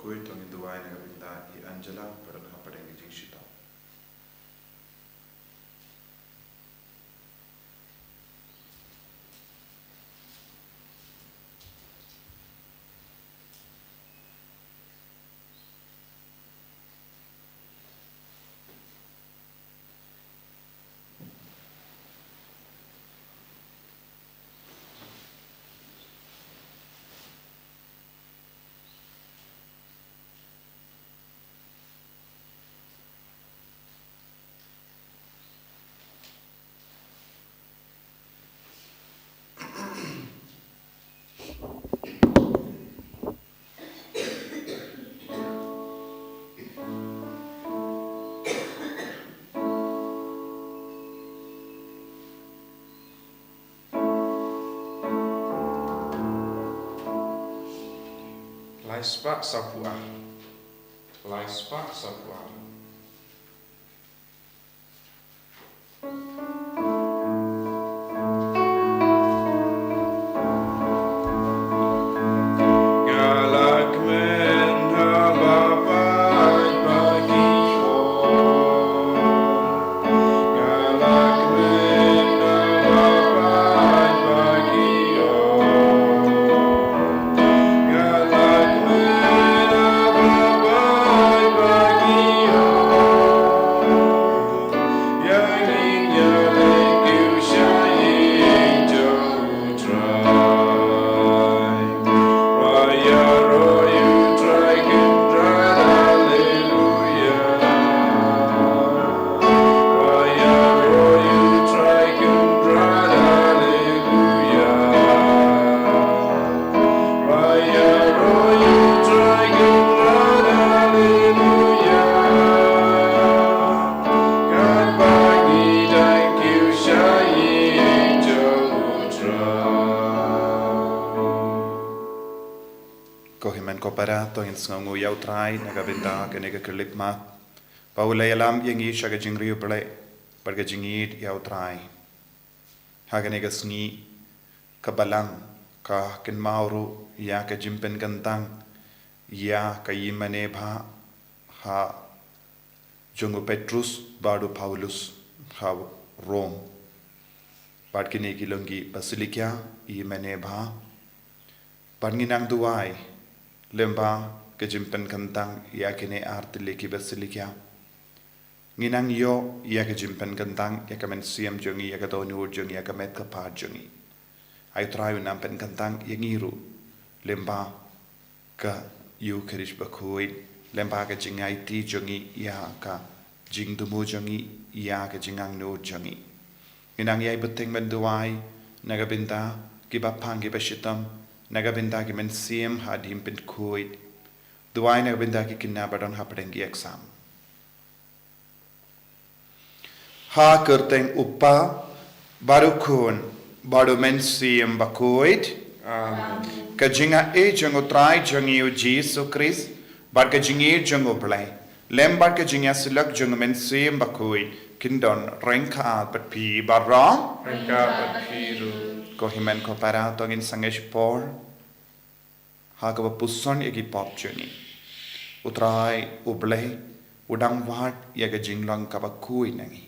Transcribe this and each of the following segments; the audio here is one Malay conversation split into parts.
Bakhuid tong induai na gabinda I Angela para nakapadeng gijing sita. Laispa sapua. Laispa sapua. Koperato in Sngi yau trai nagabinda kenega kelipma paulayalam yengi shaga jingriu ple barga jingid yau trai haganega Sngi kabalang ka kinmauru ya ka jimpen gantang ya ka yimane bha ha jongo Petrus badu Paulus ha Rome badkine kilongi Basilica yimane bha panginang duai lemba kejimpen kentang ya kene artile ki Basilica nginang yo ya kejimpen kentang ya kamen siam jongi ya katoni urjongi ya kamet ka pa jongi ai try nampen kentang ya ngiru lemba ka yu kerish Bakhuid lemba ka jingai ti jongi ya ka jingdumu jongi ya ka jingang no jongi nginang ya beteng menduai nagabinta kibapang kibashitam nagabinda ki men siem hadim pen Bakhuid duai nagabinda ki kinabadon hapadengi exam ha kerteng upa baru kun baru men siem Bakhuid amen kajinga e jango trai jangi u Jesus Christ bar kajingi jango play lembar kajinga silak jango men siem Bakhuid kindon rengka pat pi barra rengka pat piru ko himen ko para to in sangesh por ha ka puson egi pop journey utrai ublei udang wat ya ga jinglang ka Bakhuid nangi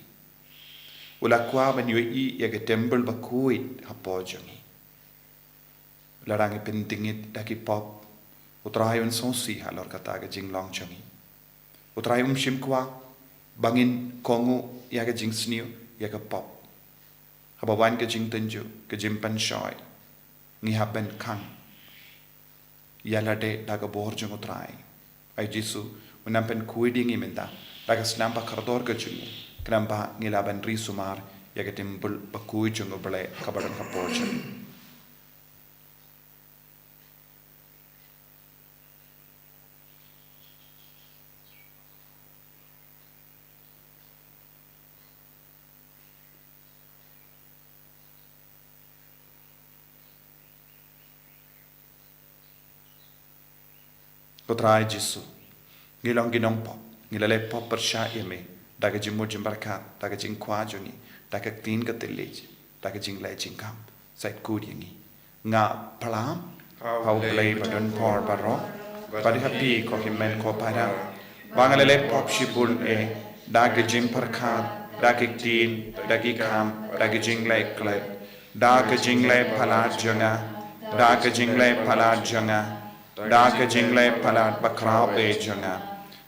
ulakwa ban yui ya ga temple Bakhuid ha po journey larang pentingit daki pop utrai un sonsi halor kata ga jinglang journey utrai shimkwa bangin kongu ya ga jingsniu ya ga pop habawan ka jing tenju ka jimpan shoy ngi haben kang yalade daga bor jungo trai ai Jisu unampen kuidingi menta daga snamba kardor ka jungo knamba ngilaban risumar ya ga timbul Bakhuid jungo bale kabadan ka portion Potrai Jisu ngilong ginong pop ngilale pop persha yeme daga jimu jimbarkat daga jing kwa jongi daga tin ka telej daga jing lai jingkam sait kudiangi nga plam how play badon por baro Bari happy ko himmen ko para. Bangalele pop shibul dagi jing parkhat, dagi tin, dagi kam, dagi jingle klep, dagi jingle palat janga, dagi jingle palat janga, dagi jingle palat bakrao janga.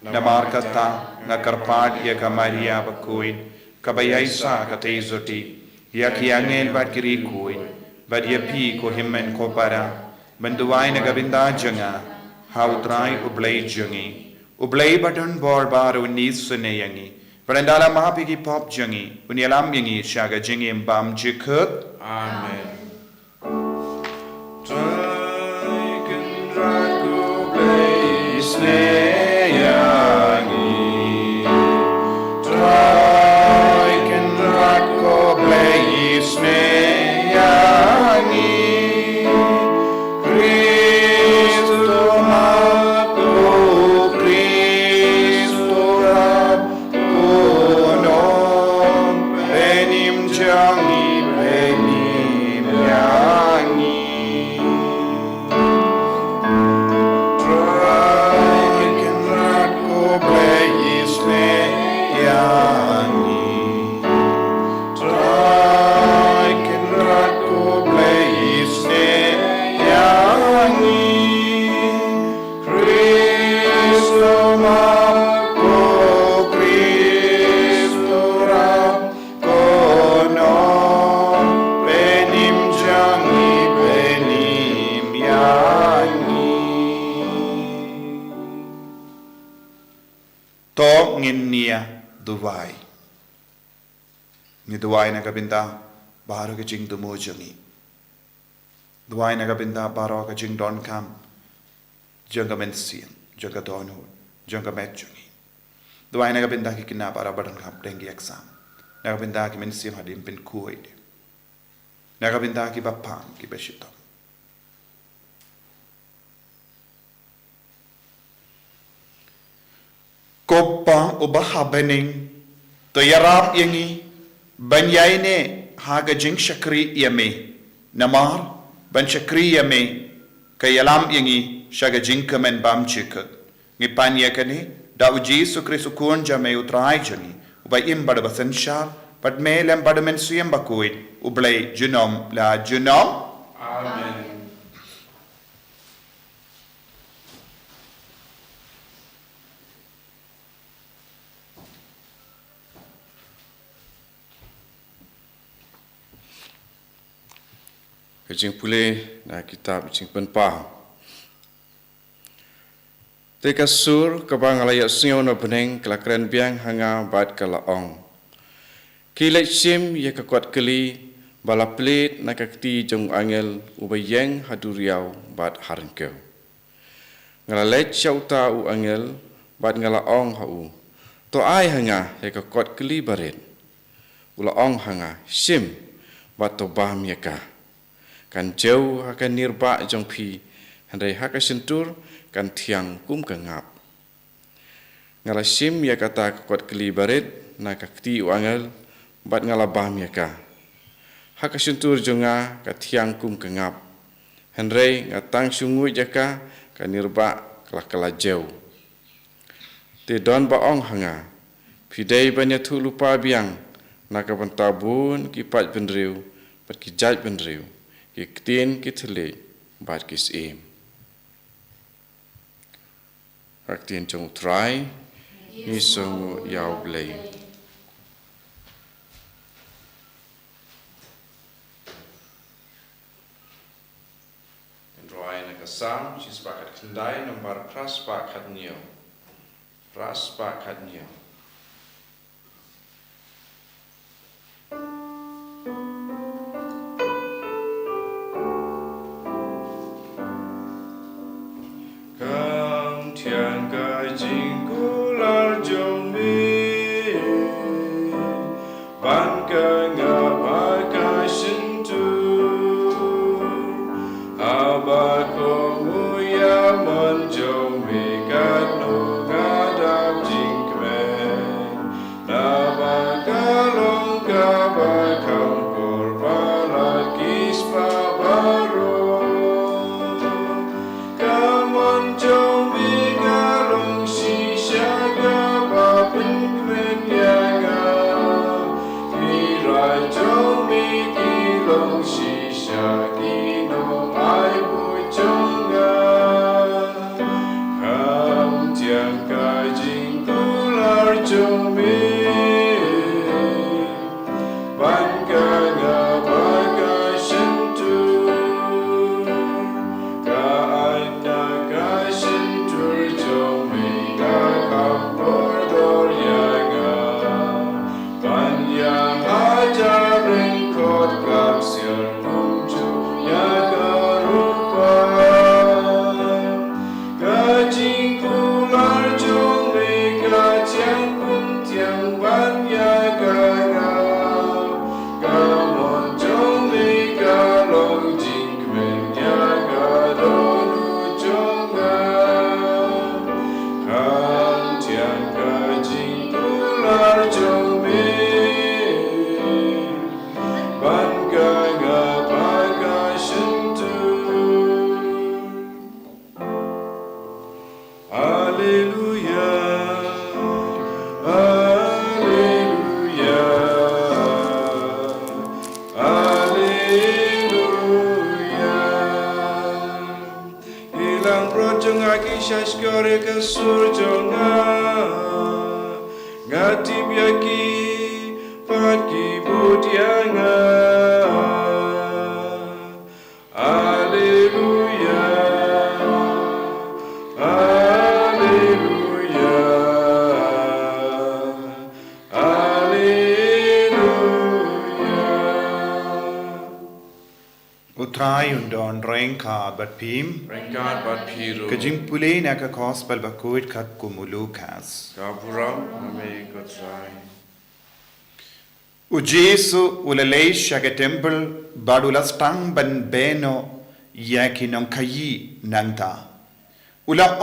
Namar kata ngakarpad ya kamaria Bakhuid, kabayaisa katezoti, ya kiangel bad kiri kuid, bad yapi ko himmen ko para, benduai nagabinda janga, hautrai ublay jangi. Ublay badan bor bar unis suneyangi. Berandala mahapigi pop jangi. Unialam yangi shaga jangi mbam jikut. Amen. Traiken raku blay sneyangi. Traiken raku blay sneyangi. To nginnia duwai. Ni duwai nagabinda baro ka jing dumo jangi. Duwai nagabinda baro ka jing don kam. Janga mensian, janga donu, janga metjungi. Duwai nagabinda ki kina para badan kam dengi exam. Nagabinda ki mensian hadim pin kuide. Nagabinda ki bapang ki beshitom. Kopa ubah bening to yarap yangi banyai ne haga jing shakri yame namar ban shakri yame kayalam yangi shaga jing kamen bam chikut ngipan yakani da uji sukri sukun jame utrai jangi ubay imbad basenshal but me lem badamen suyam Bakhuid ublay junom la junom. Amen. Kecing pulih na kitab kecing penpah. Teka sur kabang layak sio na beneng kelakren biang hanga bad kalaong. Kilek sim ya kekuat keli bala pelit na kakti jong angel ubayeng haduriau bad harengkeu. Ngalalek syauta u angel bad ngalaong hau. To ai hanga ya kekuat keli barit. Ulaong hanga sim bad to bam yaka. Kan jauh akan nirba jong pi, handai haka sentur kan tiang kum kengap. Ngalasim ya kata kuat keli barit na kakti uangel bat ngalabam ya ka. Haka sentur jonga ka tiang kum kengap. Handai ngatang sungu jaka kan nirba kelakala jauh. Te don baong hanga, pidai banyak tu lupa biang na ka bentabun kipat benriu, pat kijat benriu. Kiktin kitele bad kis em. Raktin jong try ni song yau blay. Roy na kasam sis bakat kendai nomor pras bakat nyo. Pras bakat nyo. Jong me kat no gadap jing kme shashkore ka surjonga ngati biaki paki budianga Alleluia Alleluia Alleluia Utrai undon rengka bat pim. Rengkat bat piru Kajing pulay na ka gospel Bakhuid kat kumulukas. Kapuram name kotrai Ujesu ulalay siya ka temple badulas tang ban beno yaki nong kayi nangta. Ula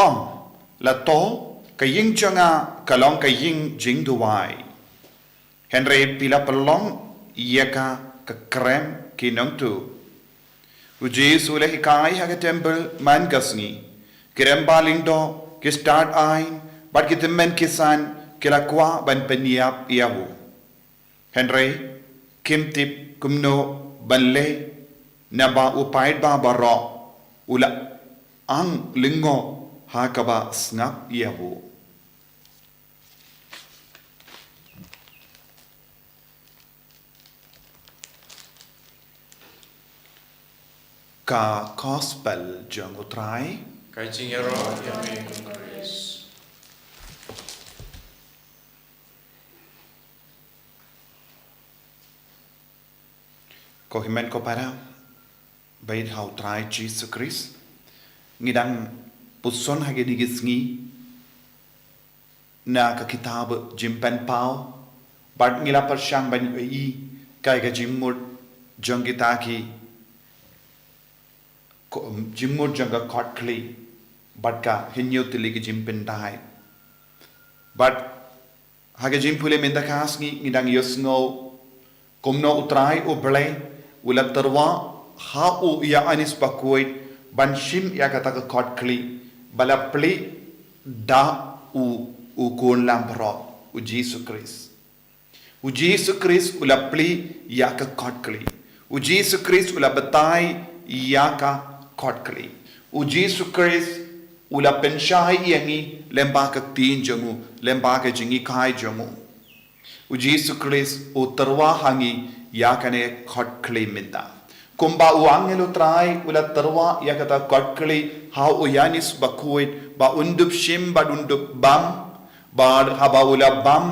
la to kaying janga kalong kaying jing duwai. Henry pila pelong yaka ka krem kinong tu. Ujesu ula hikai ha ka temple man gasni. Kirem baling do ki start ain bat kitimen kisan kilakwa ban penyap iyahu. Henry, kim tip kumno banle na ba upait ba baro ula ang lingo hakaba snap yahu. Ka gospel jang utrai Kai chingero yame kongres ko himen ko para bait how try Jesus Christ ngidang puson hagedi gisngi na ka kitab jimpen pau bat ngila persyang ban i kai ka jimmut jong kitaki ko jimmut jong ka kotli bat ka hinyo tiligi jimpen dai bat hage jimpule menda kasngi ngidang yosno kumno utrai o blay ula terwa ha u ya anis Bakhuid ban shim ya kata ka kotli bala pli da u kon lambro u Jesus Christ ula pli ya ka kotli u Jesus Christ ula batai ya ka kotli u Jesus Christ ula penshai yangi lemba ka tin jamu lemba ka jingi kai jamu u Jesus Christ u terwa hangi ya kane kotli minta kumba u angelo trai ula terwa ya kata kotli ha u yanis Bakhuid ba undup shim ba undup bam ba haba ula bam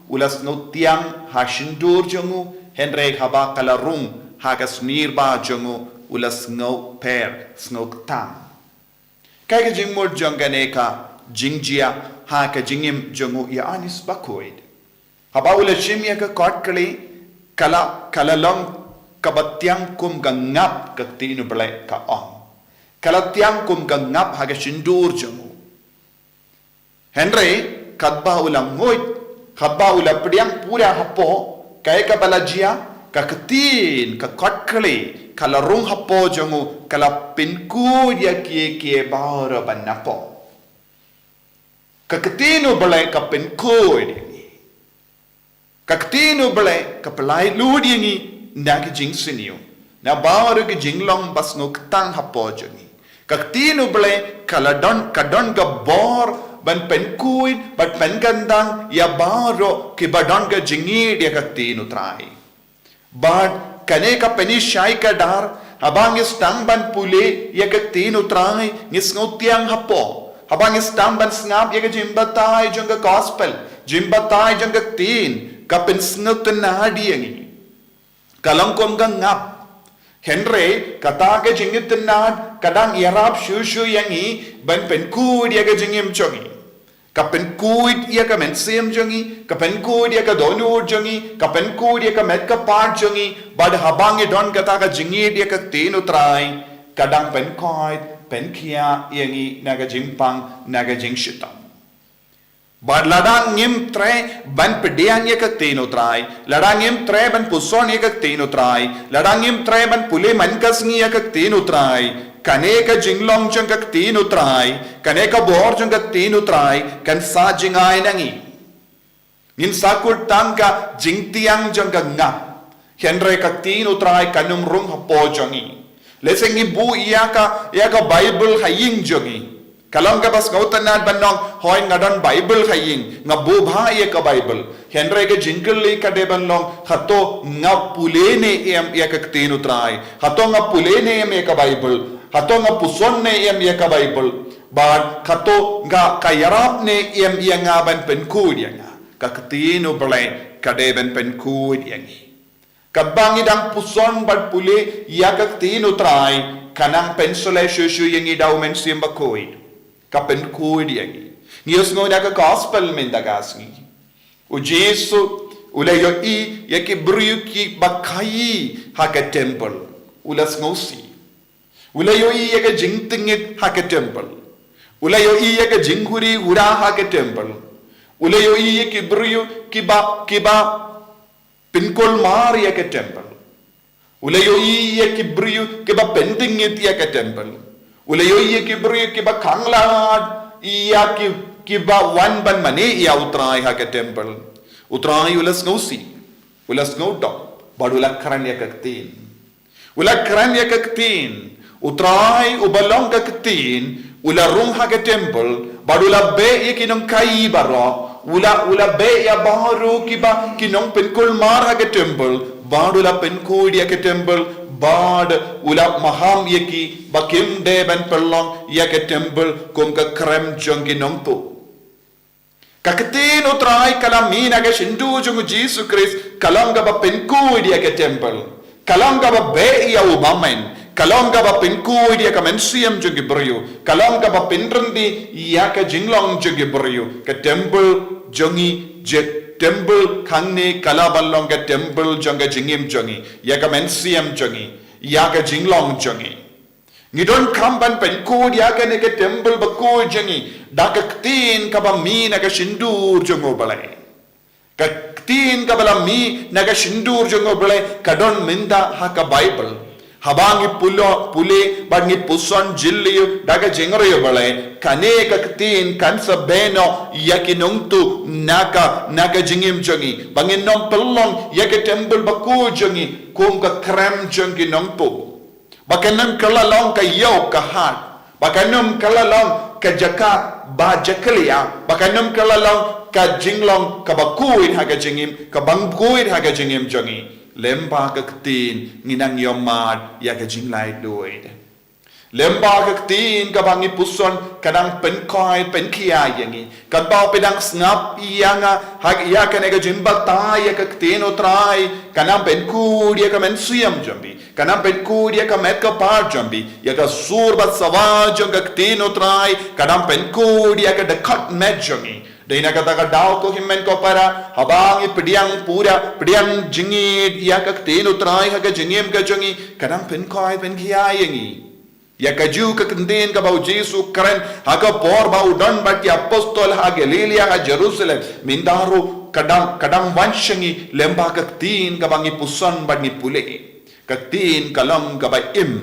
ula snotiang ha shindur jongu henry haba kalarung ha kasnir ba jongu ula snow per snow tam kai ka jingmur jongane ka jingjia ha ka jingim jongu ya anis Bakhuid haba ula shim ya ka kotli kalalong kabatyang kum gangap kaktinu belai ka ong kalatiang kum gangap haga shindur jamu Henry kadba ulang ngoit kadba ula pediang pura hapo kaya ka balajia ka ketin ka kotkali kalarung hapo jamu kala pinku dia kie bara banapo ka ketinu belai ka pinku dia kaktino bale kapalai ludi ngi nagi jing sinio na baru ke jinglong bas no ktang hapo jangi kaktino bale kaladon kadon ga bor ban penkuin bat pengandang ya baru ke badon ga jingi dia kaktino trai bad kane ka peni shai ka dar abang stang ban pule ya kaktino trai ngis ngotiang hapo abang stang ban snap ya ka jimbatai jong gospel jimbatai jong tin kapin snut na diyangi kalangkom ga ngap Henry kata ke jingit na kadang yarap shushu yangi ban pen kud ya ga jingim chongi kapen kud ya ka men sim jongi kapen kud ya ka donu jongi kapen kud ya ka met ka part jongi bad habang e don kata ka jingi ya ka tinu trai kadang pen koid pen kia yangi naga jimpang naga jingshita Bad ladang ngim tre ban pediang ye ka tino trai ladang ngim tre ban puson ye ka tino trai ladang ngim tre ban pule man kasngi ye ka tino trai kane ka jinglong jang ka tino trai kane ka bor jang ka tino trai kan sa jingai nangi ngin sakul tangka jingtiang jang ka nga henre ka tino trai kanum rung hapo jangi leseng ibu iya ka bible haying jangi Kalam ka bas ngautanad banong hoy ngadon Bible khaying ngabubha ye ka Bible henre ke jingle li ka de banong hato ngapulene em ya ka tinu trai hato ngapulene em ya ka Bible hato ngapusonne em ya ka Bible ban hato nga kayarap ne em ya ngaban penkud ya nga ka tinu bele ka de ben penkud ya ngi kabangi dang puson bat pule ya ka tinu trai kanang pensole shushu yang idau men sim Bakhuid kapen kuid yangi ngios ngoda ka gospel mendagasngi o Jesu ulayo I yaki bru ki bakai haka temple ulas ngosi ulayo I yaka jingtingit haka temple ulayo I yaka jinghuri ura haka temple ulayo I yaki bru kiba pinkol mar yaka temple ulayo I yaki bru kiba pendingit yaka temple ulayo iya kibri kiba kanglad iya kiba wan ban mane iya utrai ha ke temple utrai ulas ngosi ulas ngodo badula kran ya kaktin ula kran ya kaktin utrai ubalong kaktin ula rung ha ke temple badula be ya kinong kai baro ula be ya baru kiba kinong penkul mar ha ke temple badula penkul ya ke temple bad ula maham yaki bakim de ben pelong yake temple kum ka krem jongi nongpo kaktin utrai kalamin aga shindu jungu Jesus Christ kalam ga ba penku yake temple kalam ga ba be ya umamen kalam ga ba penku yake mensiam jongi brio kalam ga ba penrandi yake jinglong jongi brio ka temple jongi jet temple khangni kalaballong ka temple jonga jingim jongi yaka mensiam jongi yaka jinglong jongi ngidon kamban penkud yaka ne ka temple Bakhuid jongi dakaktin ka ba mi na ka shindur jongo balai kaktin ka bala mi na ka shindur jongo balai kadon minda haka Bible habangi pule bangi puson jilliyo daga jingriyo balai kane kaktin kansa beno yaki nongtu naka jingim jongi bangin nong pelong yaki temple Bakhuid jongi kum ka krem jongi nongpo bakanam kalalong ka yaw ka hat bakanam kalalong ka jaka ba jakliya bakanam kalalong ka jinglong ka Bakhuid haga jingim ka Bakhuid haga jingim jongi lemba kaktin nginang yomad ya ka jinglai doid lemba kaktin ka bangi puson kadang penkoi penkia yangi kadbau pedang snap yanga hag ya ka nega jimba ta ya kaktin otrai kanam penkud ya ka mensiam jambi kanam penkud ya ka met ka par jambi ya ka surbat sawaj kaktin otrai kadam penkud ya ka dekat met jambi Dina kata ka daw ko himmen ko para habang ipediang pura pediang jingid ya ka tin utrai ha ka jingim ka jongi kadang pen koi pen khiayengi ya ka ju ka kandin ka bau Jesu karen ha ka por bau don bat ya apostol ha Galilia ha Jerusalem mindaru kadang wanshangi lemba ka tin ka bangi pusan bat ni pule ka tin kalam ka ba im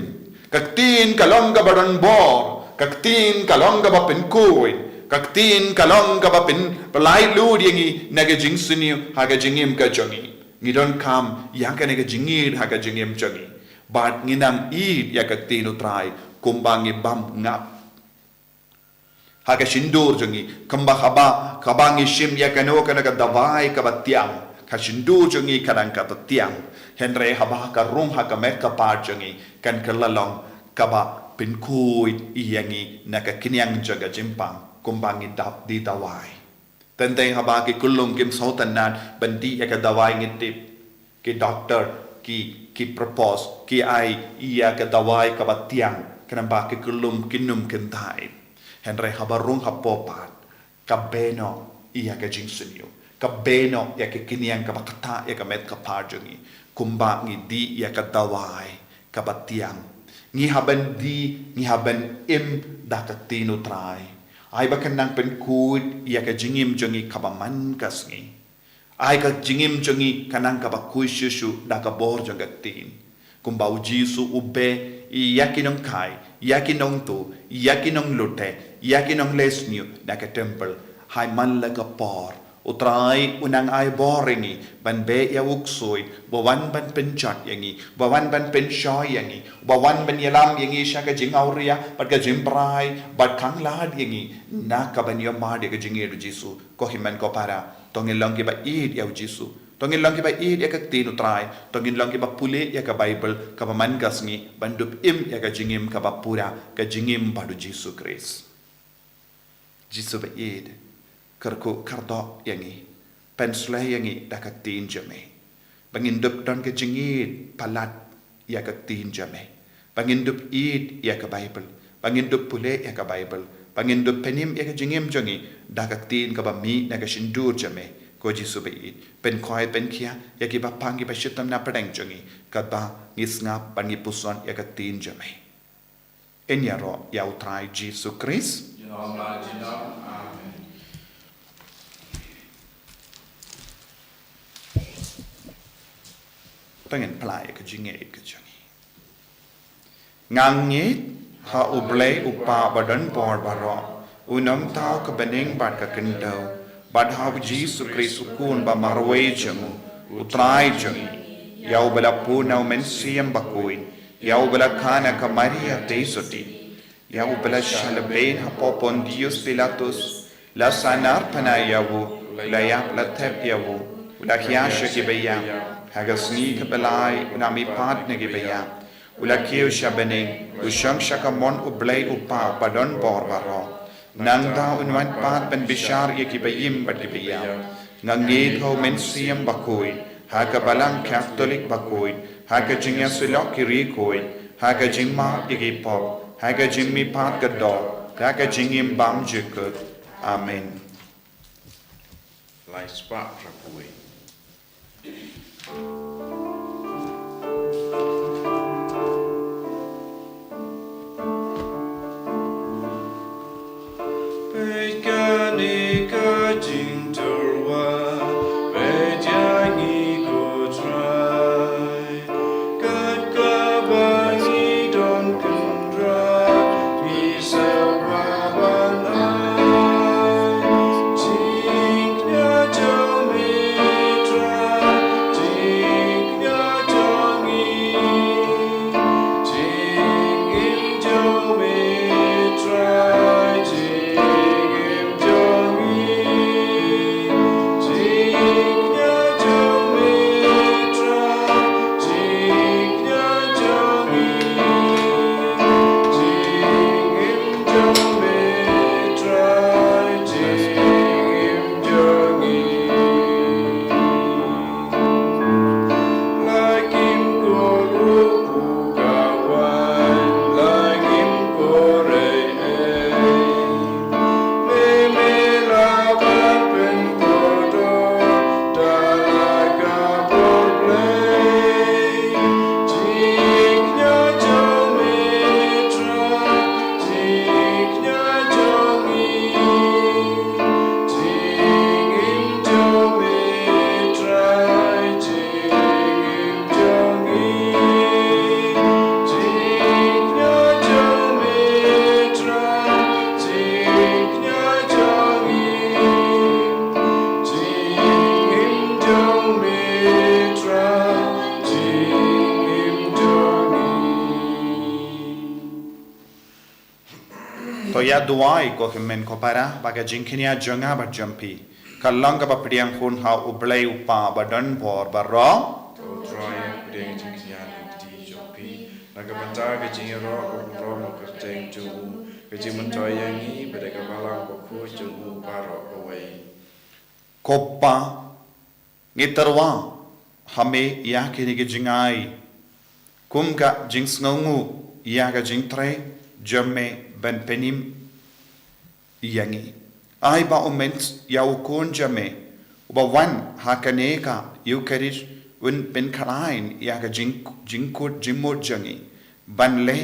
ka tin kalam ka badan bor ka tin kalam ka ba pen koi kaktin kalong ka bapin palai lu diengi naga jingsuni haga jingim ka jongi ngidon kam yang ka naga jingir haga jingim jongi bat nginam I ya kaktin utrai kumbangi bam ngap haga shindur jongi kamba kabangi shim ya kano ka naga dawai ka batiang ka shindur jongi kadang ka batiang henre haba ka rung haga met ka par jongi kan kalalong kaba pinkuid iyangi naga kinyang jaga jimpang kumbangi di dawai tentang habaki kulung kim sautanat bandi ya ka dawai ngitip ki doctor ki propose ki ai iya ka dawai ka batiang kenapa ki kulum kinum kentai henre habarung hapopat ka beno iya ka jingsunyo ka beno ya ki kiniang ka bakata ya ka met ka parjongi kumbangi di ya ka dawai ka batiang ngi haben im dakatino trai ai bakan nang penkud ya ka jingim jongi kabaman kasngi ai ka jingim jongi kanang ka Bakhuid shushu da ka bor jongatin kumbau Jesu ube yakinong kai yakinong tu yakinong lute yakinong lesnyu da ka temple hai man la ka por utrai unang ai boringi ban be ya uksoi bawan ban penjat yangi bawan ban penshoy yangi bawan ban yalam yangi shaka jingauria pat ka jimprai bat kanglad yangi na ka ban yamade ka jingedu jisu ko himan ko para tongin lang ki ba id ya jisu tongin lang ki ba id ya ka tinu trai tongin lang ki ba pule ya ka bible ka ba man gasngi bandup im ya ka jingim ka ba pura ka jingim badu jisu Christ jisu ba id kerku kardo yangi pensle yangi da ka tin jame bangindup don ka jingid palat ya ka tin jame bangindup id ya ka bible bangindup pule ya ka bible bangindup penim ya ka jingim jangi da ka tin ka ba mi na ka shindur jame ko jisu ba id pen khoi pen kia ya ki ba pangi ba shitam na padang jangi ka ba ngisngap pangi puson ya ka tin jame enyaro ya utrai jisu Christ pengen pelai ke jingit ke jangi ngangit ha ublay upa badan por baro unam tau ke bening bad ka kendau bad ha Jesu Kristus kun ba marway jangu utrai jangi yau bala punau mensiam Bakhuid yau bala kana ka Maria teisoti yau bala shalabain ha popon Dios Pilatus la sanar panayawu la yak la tep yawu la hiasha ki bayam haga Sngi ka balai unami pat negi baya ula kiu shabening ushang shakamon ublay upa badon bor baro nang da unwan pat ben bishar ye ki bayim bad ki baya ngangit ho mensiam Bakhuid haga balang Catholic Bakhuid haga jingya sulok ki rikoid haga jingma igi pop haga jingmi pat ka do haga jingim bam jikut amen Lai spak rapui. ya duai ko kemen ko para baga jingkinia jonga ba jampi kalanga ba priang hun ha ublay upa badan bor baro To try puding jingkian di jopi. Naga banta ke jingero ro mo kerteng ju. Ke jimentoy yangi pada kabalang ko ju paro away. koppa ngitarwa hame ya kini ke jingai kumga jingsngongu ya ga jingtre jamme ben penim yangi ai ba omens ya ukon jamme ba wan hakaneka yukerish un ben karain ya ga jingkut jimot jangi banle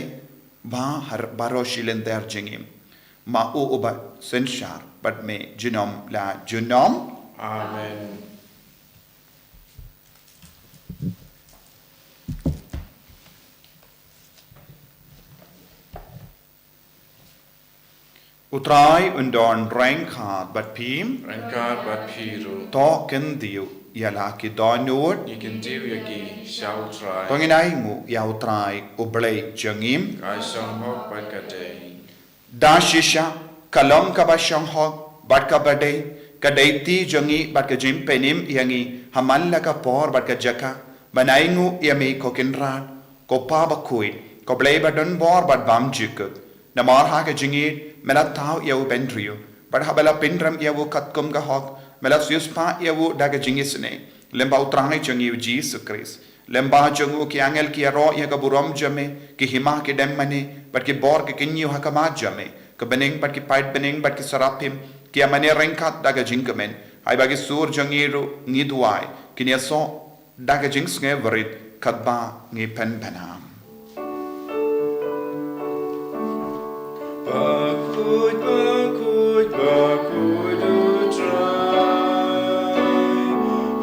ba har baro shilender jingim ma u uba senshar but me jinom la jinom Amen. Utrai undon reinkaat bat pim. Rengkat bat piru. To kendiu yalaki donut. Ikan tiu yaki xiao trai. Tongin aingu yautrai ublay jangim. Kai song hok bat kadei. Dashisha kalom kabashang hok bat kabadei. Kadaiti jangi bat kajim penim yangi hamalla ka por bat kajaka. Banaingu yami kokinran. Ko pa Bakhuid. Ko blay badon bor bat bam jikut. Namar ha ka jingit melat tau yau bendriu. Bat habala pindram yau katkum ka hok. Melat siuspa yau daga jingisne. Lemba utrangai jangi Jesus Christ. Lemba jangu ki angel ki aro ya ka buram jame. Ki hima ki demmane. Bat ki bor ki kinyu hakamat jame. Ka bening bat ki pait bening bat ki sarapim. Ki amane rengkat daga jingkamen. Hai bagi sur jangiru ngiduai. Kini aso daga jings nge verit kadba ngi pen penam. Bakhuid, Bakhuid, Bakhuid utrai.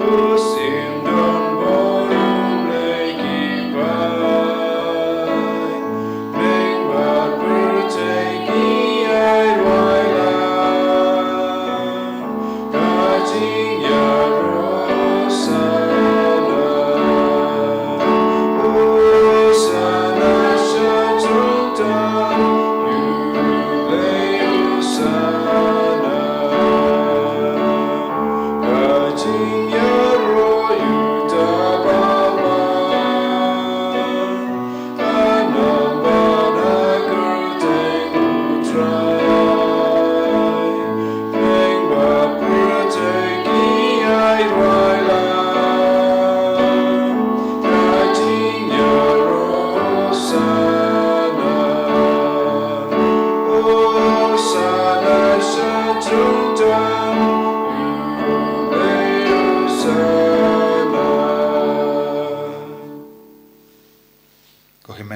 Pusim don borum legi pai. Meng bat berteki ai roila. Kajing ya rosana. Rosana syatrukta.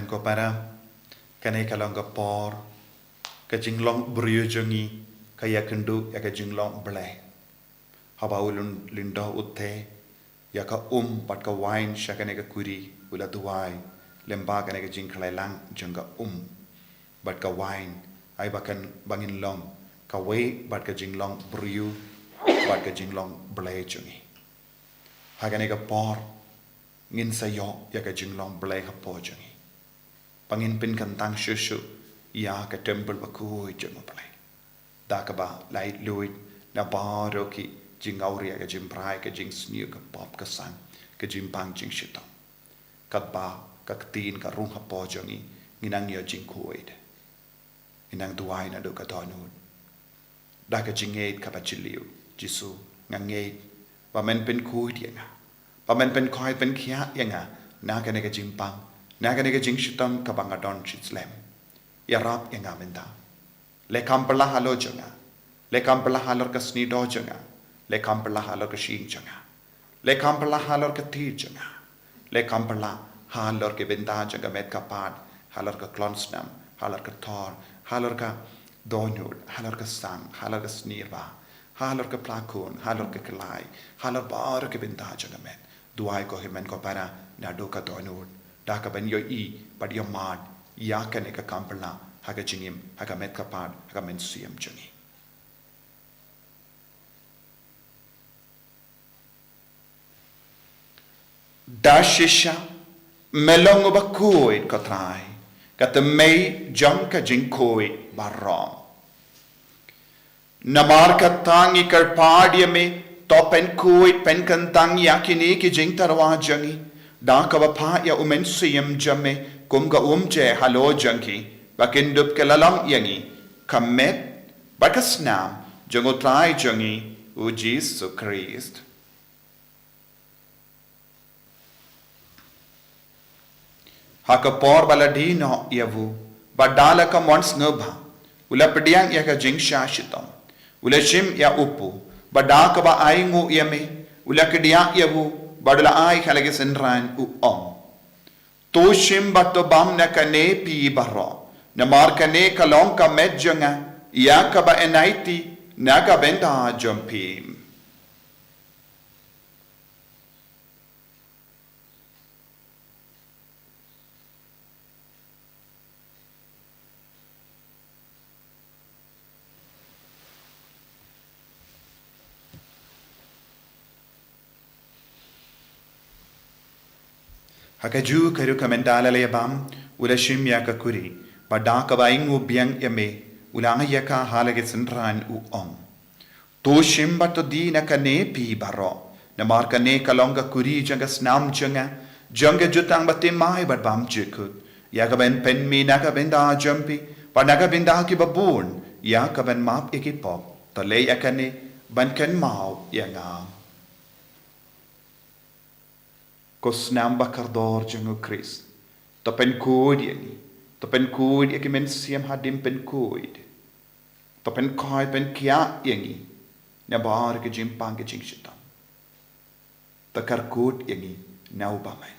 Ko para kanai kalong ka por ka jinglong brio jongi kaya kendu ya ka jinglong blai haba ulun lindo utte ya ka bat ka wine sha kanai ka kuri ula tuai lemba kanai ka jingklai lang janga bat ka wine ai bakan bangin long ka we bat ka jinglong brio bat ka jinglong blai jongi ha kanai ka por ngin sayo ya ka jinglong blai ka po jongi Pangin pin kantang shushu ya ka temple Bakhuid jangu palai. Da ka ba lait luit na ba roki jing auria ka jing prai ka jing sniu ka pop ka sang ka jing pang jing shito. Ka ba ka tin ka rung ha po jangi nginang yo jing Bakhuid. Inang duai na do ka tonut. Da ka jing eid ka ba chiliu jisu ngang eid ba men pin Bakhuid yanga. Ba men pin koi pin kia yanga na ka ne ka jing pang. Naga nega jing shitam kabangadon shitslem. Ya rap yang aminda. Le kampala halo janga. Le kampala halor ka snido janga. Le kampala halor ka shing janga. Le kampala halor ka tir janga. Le kampala halor ka binda janga med kapad. Halor ka klonsnam. Halor ka tor. Halor ka donyud. Halor ka sang. Halor ka snirva. Halor ka plakun. Halor ka kalai. Halor bar ka binda janga med. Duai ko himen ko para nado ka donyud. Daka ben yo but yo mad ya ka ne ka kampala haga jingim haga met kapad haga men siyam jangi dashisha melong Bakhuid kotrai kata mei jong ka jing Bakhuid barrom namar ka tangi kar padia me to pen Bakhuid pen kantang yakini ki jing tarwa jangi Da ka pa ya umen siyam jame kum ga je halo janki bakindup ke lalang yangi kamet bakasnam jangotrai jangi u Jesus Christ hakapor baladino yavu badala ka mons ngba ula pediang ya ka jing shashitam ula shim ya upu badaka ba aingu yame ula kedia yavu Badala ai halage senran u To shim bato bam na kane pi baro. Na mar kane kalong ka medjanga. Ya ka ba enaiti na ka benda jompim. Hakaju karu kamendala le bam ula shim ya ka kuri ba da ka ba ingu biang yame ula nga ya ka halage sendran u om to shim ba to di na ka ne pi baro na mar ka ne ka longa kuri janga snam janga jutang ba te mai ba bam jikut ya ka ben pen mi na ka ben da jampi pa na ka ben da ki ba bun ya ka ben map ikipop to le ya ka ne ban ken mau ya nga ko snam ba kardor jangu Chris to pen koid yani to pen koid ya ki men siam hadim pen koid to pen koi pen kia yani na bar ke jim pang ke jing shita to kar koid yani na ba mai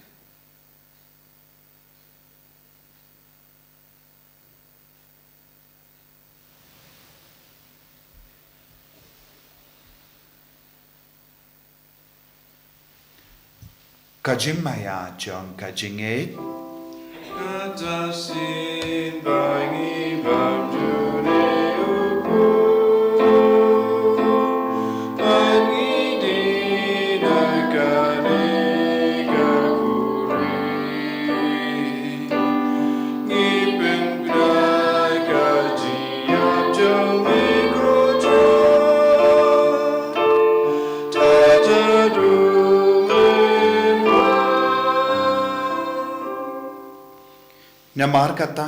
Kajim maya jong kajing e Katasin bangi bamjune upu Bangi dinakane kakuri Ngipin gnai kajiap jong mikrojo Tajadu na markata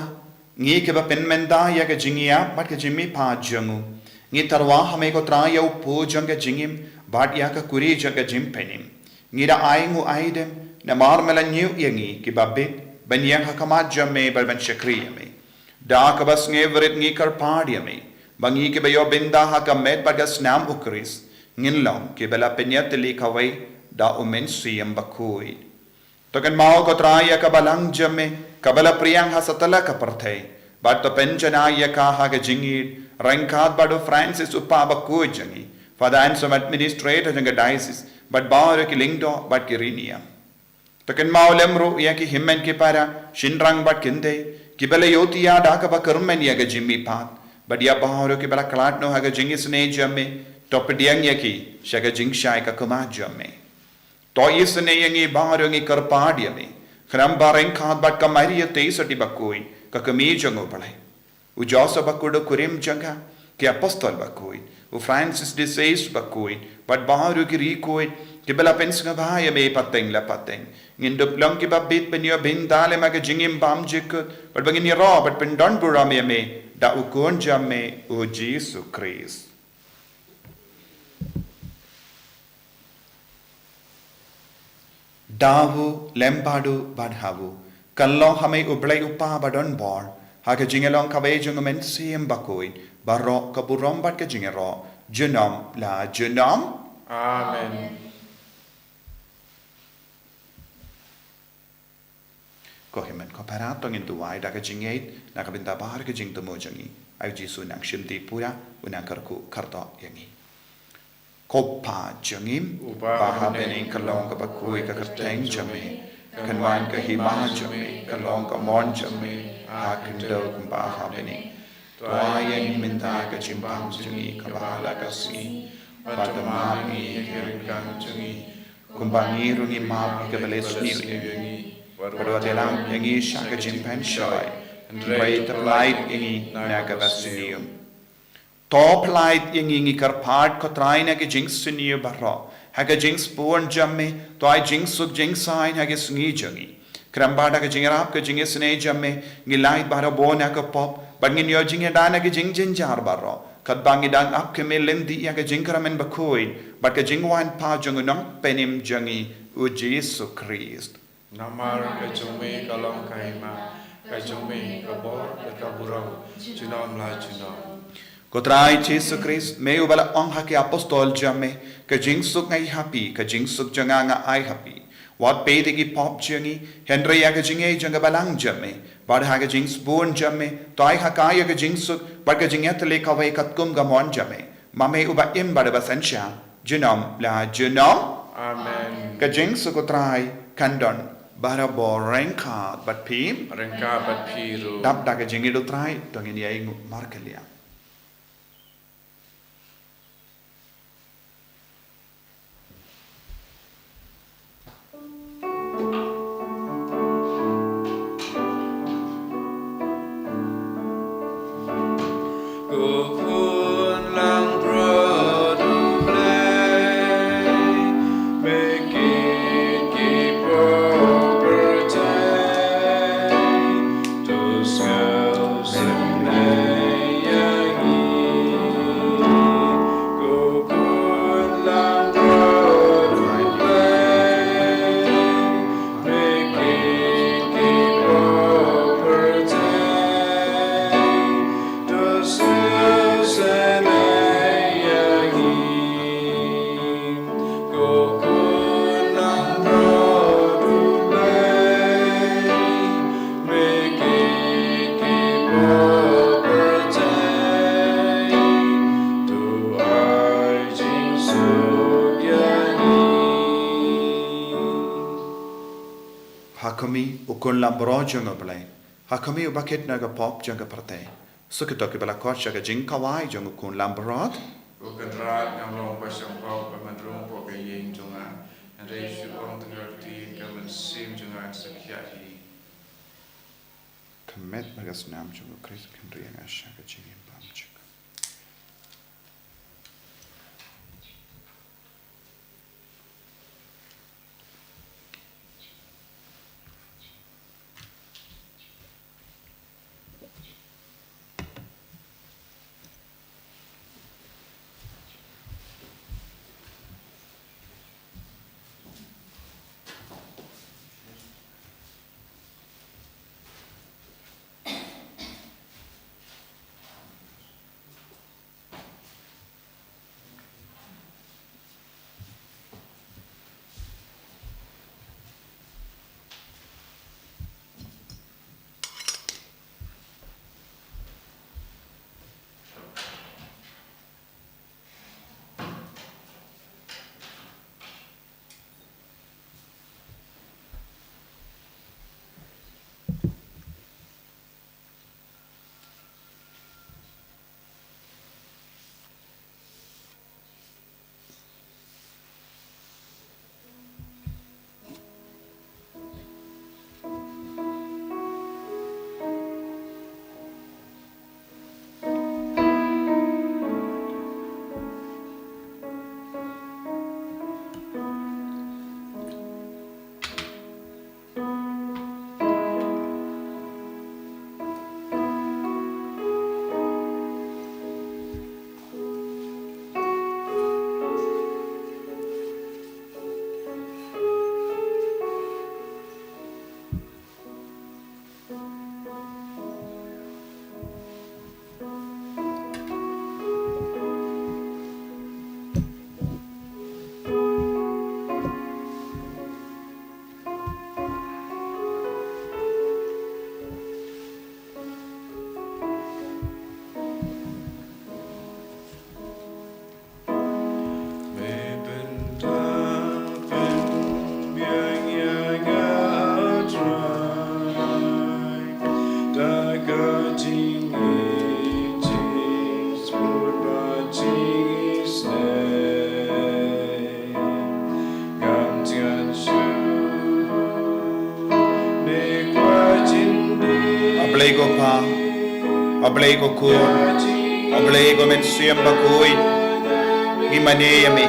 ngi ke ba pen menda ya ke jingia bat ke jimmi pa jangu ngi tarwa hame ko tra ya upo jang ke jingim bat ya ka kuri jang ke jim penim ngi da aingu aidem na mar mela nyu yangi ke babit ban yang ha kama jamme bal ban shakri me da ka bas nge vrit ngi kar padi me bangi ke ba yo binda ha ka met bat ga snam ukris ngin long ke bela penyat li kawai da umen siyam bakhuid to kan mau ko tra ya ka balang jamme kabala priyang ha satala ka parthay but to penjana ya ka ha ke jingi rankat badu Francis upa bakku jangi for the answer administrator janga diocese but baur ki lingdo but ki rinia to ken maulemru ya ki himmen ki para shinrang but kinde ki bala yoti ya da ka ba karmen ya ga jimmi pat but ya baur ki bala klat no ha ga jingi sne jamme Thohdieng ya ki shaga jingshai ka kuma jamme to isne yangi baur ngi karpad ya me Kram bareng khat bat kamari ya tei sati bakui ka kami jango palai. U Josa bakudo kurim janga ki apostol bakui. U Francis de Sales bakui bat baharu ki rikui ki bela pensinga bahaya me pateng la pateng. Ngindup lang ki babit penyo bin dale maga jingim bam jikut bat bangin ni ro bat pendon bura me da ukon jamme u Jesu Christ. Davu lempadu badhavu kanlong hame ublay upa badon bor haka jingelong kawe jungumen siem bakuin barro kaburom bat ka jingero junom la junom Amen. Kohimen ko paratong induway da ka jingate nakabinta bahar ka jing tumo jangi ay jisu nang shimti pura unang karku karto yangi Kopa jangim baha bening kalong ka bakui ka kerteng jame kanwan ka hima jame kalong ka mon jame akindo kumbaha bening tuayang minta ka jimbang jangi kabala kasi patamami kiringkang jangi kumbangi rungi map ka bales nili padwa telang yangi shaka jimpan shoy and ray the light yangi naga vasinium Top light yang ingi karpad ko try na ke jinx suniyo barro. Haga jinx born jamme to I jinx suk jinx sign haga sngi jangi. Krambada ke jingrap ke jinge sne jamme ngi light barro bona ka pop but ngi yo jinge dana ke jing jin jar barro. Kat bangi dang up ke me lendi ya ke jinkramen bakhuid but ke jingwan pa jangu nong penim jangi u Jesu Christ. Namar ka jume kalong kaima ka jume ka bor ka burau junom la junom Kotrai Jesu Christ me ubala ong hake apostol jamme ka jingsuk ngai happy ka jingsuk janga nga ai happy wat pedigi pop jangi Henry ya ka jinge janga balang jamme bad ha ka jings born jamme toi hakai ka jingsuk bad ka jingat le ka wai katkum ga mon jamme mame uba im bad basansha junom la junom Amen. ka jingsuk kotrai kandon bara bo renka bat pim Rengka bat piru dap da ka jingi do trai tongin yai markelia Hakami ukun lambro junga blai. Hakami ubaket naga pop junga prate. Sukitok bala kocha ga jing kawai junga ukun lambrot. Ukandrat yang long pasang pau pemandrung pok kayeng junga. And reishu orang tengerti kamen sim junga sekiahi. Kemet bagas nam junga kris kendri yang asya ga jingin pam junga. Ablay ko kun, ablay ko men siyam Bakhuid, ni mane yame,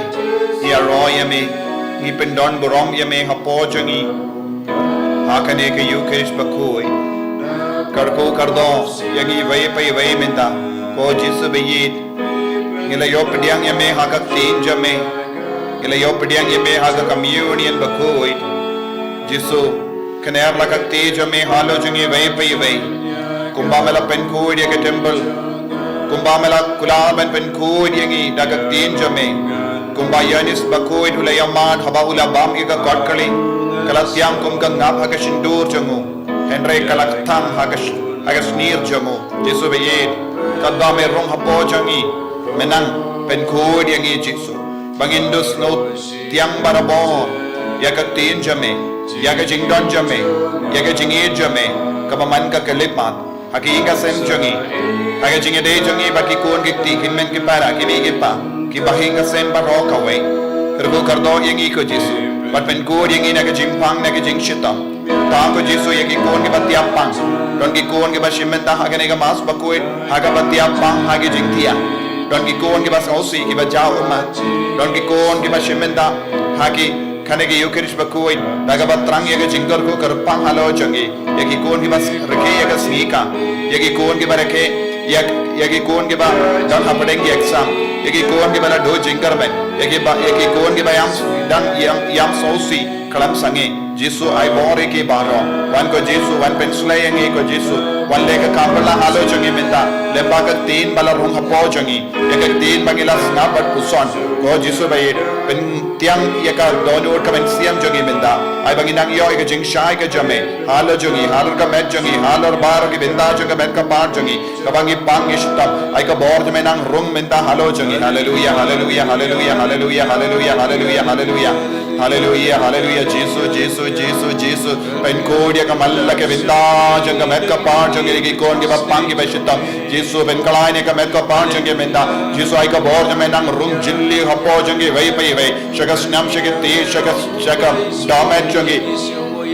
ni aro yame, ni pendon borong yame hapo jangi, hakane ke yukesh Bakhuid, karko kardo, yangi vay menda, ko jisu bayit, nila yo pediang yame hakak tin jame, nila yo pediang yame hakak communion Bakhuid, jisu kaner lakak te jame halo jangi vay. Kumbamela Bakhuid yang temple, Kumbamela Kulaban Bakhuid yang dagak tin jame, Kumbayanis Bakhuid hulayaman habahula bam ika kotkali, kalasyam kumgang ngap hagashindur jamu, Henry kalaktam hagasnir jamu, Jesu bayed, kadame rong hapo jangi, menang Bakhuid yang Jesu, bangindus no tiang barabon, yaga tin jame, yaga jingdon jame, yaga jingid jame, kapaman ka kalipat. Hakika sem jangi, haga jinge de jangi baki kun gikti kinmen ki para kimi gipa, ki bahinga sem baro kawai. Kergo kardo yang iko Jesu, bat pen kur yang ina ke jimpang na ke jing shita. Bako Jesu yaki kon ke batiapang. Don ki kon ke bashimenta hagane ke mas Bakhuid haga batiapang hagi jingtia. Don ki kon ke bas osi ke bajau umat. Don ki kon ke bashimenta hagi kane ke Eucharist Bakhuid daga batrang yaga jingkar ko kerpang halo jongi. Yaki kon ke bas reke yaga snika. Yaki kon ke barake yaki kon ke ba dan hapadeng exam. Yaki kon ke bala do jingkar ben. Yaki kon ke ba yam sosi kalam sange. Jesu ai bore ke baro wan ko Jesu wan penslay ngi ko Jesu wan le ka kambala halo jongi minta lemba ka tin bala rung hapo jongi ya ka tin bangila sna bat puson ko Jesu bai pen tiang ya ka donor ka men siam jongi minta ai banginang yo ka jing shai ka jame halo jongi halo ka met jongi halo bar ki binda jonga met ka par jongi ka bangi pang ishtam ai ka bor jame nang rung minta halo jongi hallelujah hallelujah hallelujah hallelujah hallelujah hallelujah hallelujah hallelujah hallelujah Jesus pen kodia ka malla ke binda jonga met ka par jongi ki kon ki bapang ki beshita Jesus pen kalai ne ka met ka par jongi minta Jesus ai ka bor jame nang rung jilli hapo jongi vai pai vai shagas nam shage te shaga damet jongi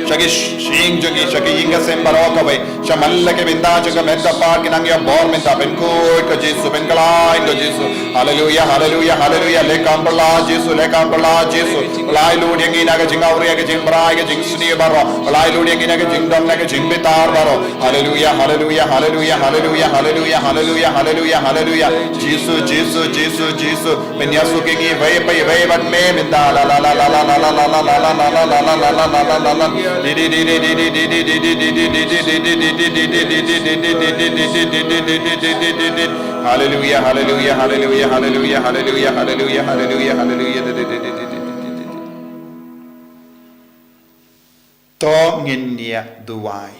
shage shing jongi shage inga sem baroka vai shamalla ke binda jonga met ka par ki nang ya bor minta pen ko ka Jesus pen kalai ko Jesus hallelujah hallelujah hallelujah le kampala Jesus lai lu dengi naga jingauri ga jimbra ga jingsni baro lai lu dengi naga jingdam naga jimbitar baro hallelujah hallelujah hallelujah hallelujah hallelujah hallelujah hallelujah hallelujah Jesus penyasu kengi vai pai vai bat me minda la la la la la la la la la la la la la la la la la la hallelujah hallelujah hallelujah hallelujah hallelujah hallelujah hallelujah hallelujah to ngin nia duai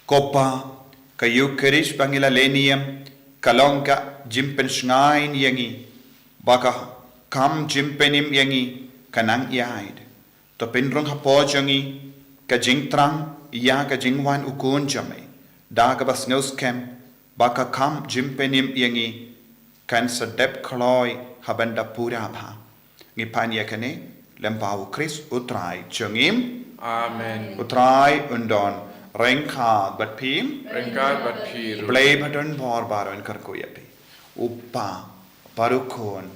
kopa ka Eucharist bangila lenium kalongka jimpen Sngi yangi baka kam jimpenim yangi kanang yaid to pinrong hapo jangi ka jingtrang ya ka jingwan ukun jame daga bas news kem baka kam jimpenim yangi kan sedep kloi habanda pura bha ngi panya kane lempau Chris utrai jongim Amen. utrai undon rengka bat phim Rengkat bat phiru. blay bhaton bor baron karko yapi uppa parukon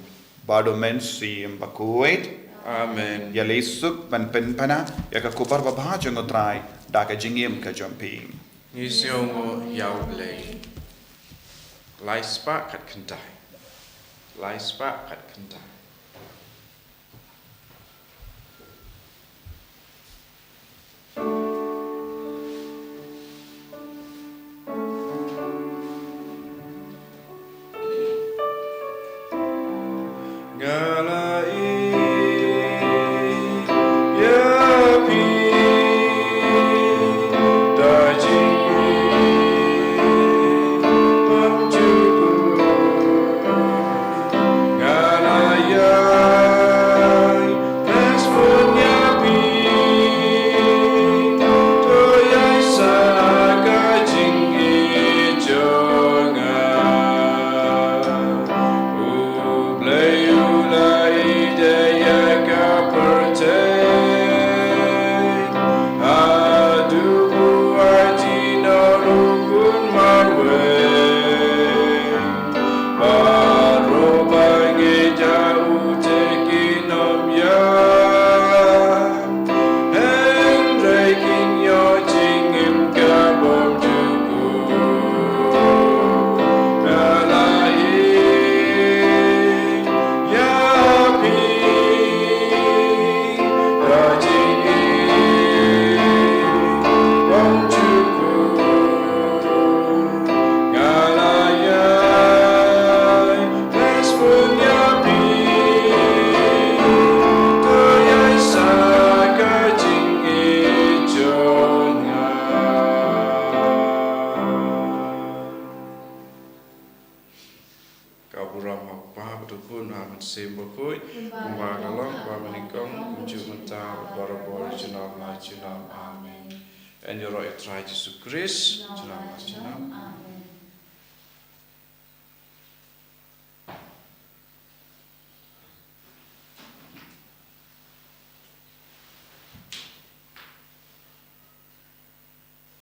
bado mensim Bakhuid Amen. ya lesuk ban penpana ya ka kubar babha jong utrai daga jingim ka jompim Ngisiongo yau blay. Lai spa kat kentai. Lai spa kat kentai. And your right try Jesus Christ.